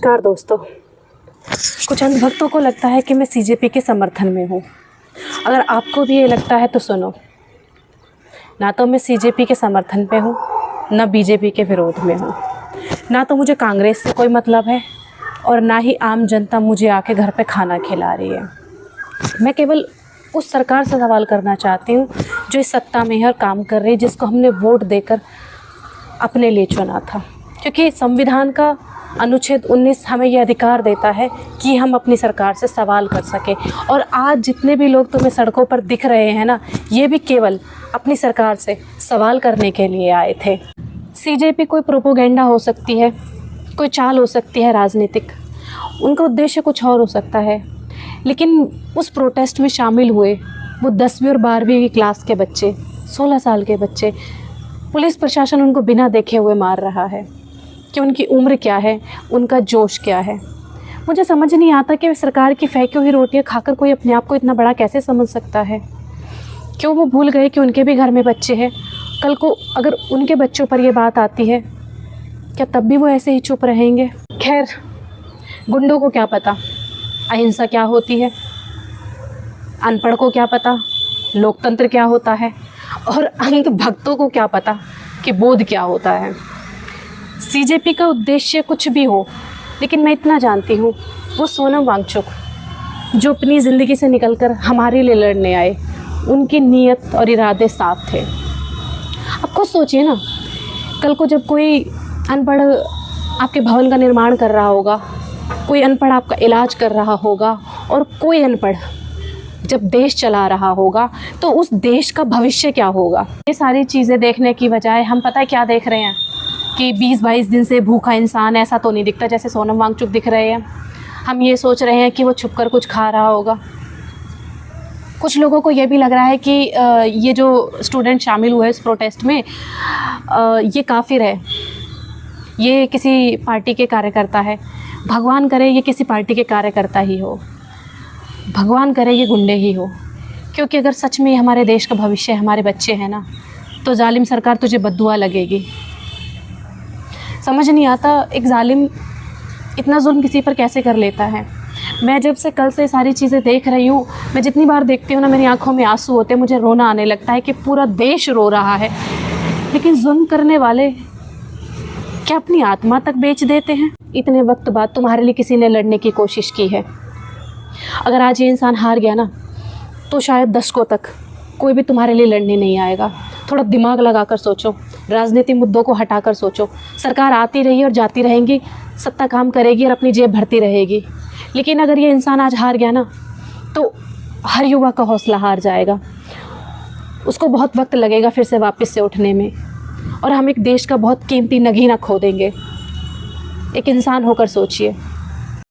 नमस्कार दोस्तों। कुछ अंधभक्तों को लगता है कि मैं सीजेपी के समर्थन में हूँ। अगर आपको भी ये लगता है तो सुनो, ना तो मैं सीजेपी के समर्थन पे हूँ, ना बीजेपी के विरोध में हूँ, ना तो मुझे कांग्रेस से कोई मतलब है और ना ही आम जनता मुझे आके घर पे खाना खिला रही है। मैं केवल उस सरकार से सवाल करना चाहती हूँ जो इस सत्ता में है और काम कर रही है, जिसको हमने वोट देकर अपने लिए चुना था। क्योंकि संविधान का अनुच्छेद 19 हमें यह अधिकार देता है कि हम अपनी सरकार से सवाल कर सकें। और आज जितने भी लोग तुम्हें सड़कों पर दिख रहे हैं ना, ये भी केवल अपनी सरकार से सवाल करने के लिए आए थे। सीजेपी कोई प्रोपोगेंडा हो सकती है, कोई चाल हो सकती है राजनीतिक, उनका उद्देश्य कुछ और हो सकता है, लेकिन उस प्रोटेस्ट में शामिल हुए वो 10वीं और 12वीं की क्लास के बच्चे, 16 साल के बच्चे, पुलिस प्रशासन उनको बिना देखे हुए मार रहा है कि उनकी उम्र क्या है, उनका जोश क्या है। मुझे समझ नहीं आता कि सरकार की फेंकी हुई रोटियां खाकर कोई अपने आप को इतना बड़ा कैसे समझ सकता है। क्यों वो भूल गए कि उनके भी घर में बच्चे हैं? कल को अगर उनके बच्चों पर ये बात आती है, क्या तब भी वो ऐसे ही चुप रहेंगे? खैर, गुंडों को क्या पता अहिंसा क्या होती है, अनपढ़ को क्या पता लोकतंत्र क्या होता है, और अंधभक्तों को क्या पता कि बोध क्या होता है। सीजेपी का उद्देश्य कुछ भी हो, लेकिन मैं इतना जानती हूँ, वो सोनम वांगचुक जो अपनी ज़िंदगी से निकलकर हमारे लिए लड़ने आए, उनकी नीयत और इरादे साफ थे। अब खुद सोचिए ना, कल को जब कोई अनपढ़ आपके भवन का निर्माण कर रहा होगा, कोई अनपढ़ आपका इलाज कर रहा होगा, और कोई अनपढ़ जब देश चला रहा होगा, तो उस देश का भविष्य क्या होगा? ये सारी चीज़ें देखने की बजाय हम पता है क्या देख रहे हैं कि 20-22 दिन से भूखा इंसान ऐसा तो नहीं दिखता जैसे सोनम वांगचुक दिख रहे हैं। हम ये सोच रहे हैं कि वो छुपकर कुछ खा रहा होगा। कुछ लोगों को ये भी लग रहा है कि ये जो स्टूडेंट शामिल हुए इस प्रोटेस्ट में, ये काफिर है, ये किसी पार्टी के कार्यकर्ता है। भगवान करे ये किसी पार्टी के कार्यकर्ता ही हो, भगवान करे ये गुंडे ही हो, क्योंकि अगर सच में हमारे देश का भविष्य हमारे बच्चे हैं ना, तो जालिम सरकार तुझे बद्दुआ लगेगी। समझ नहीं आता एक जालिम इतना जुल्म किसी पर कैसे कर लेता है। मैं जब से कल से सारी चीज़ें देख रही हूँ, मैं जितनी बार देखती हूँ ना, मेरी आंखों में आंसू होते हैं, मुझे रोना आने लगता है कि पूरा देश रो रहा है। लेकिन जुल्म करने वाले क्या अपनी आत्मा तक बेच देते हैं? इतने वक्त बाद तुम्हारे लिए किसी ने लड़ने की कोशिश की है। अगर आज ये इंसान हार गया ना, तो शायद दशकों तक कोई भी तुम्हारे लिए लड़ने नहीं आएगा। थोड़ा दिमाग लगाकर सोचो, राजनीतिक मुद्दों को हटाकर सोचो। सरकार आती रही और जाती रहेंगी, सत्ता काम करेगी और अपनी जेब भरती रहेगी, लेकिन अगर ये इंसान आज हार गया ना, तो हर युवा का हौसला हार जाएगा। उसको बहुत वक्त लगेगा फिर से वापस से उठने में, और हम एक देश का बहुत कीमती नगीना खो देंगे। एक इंसान होकर सोचिए।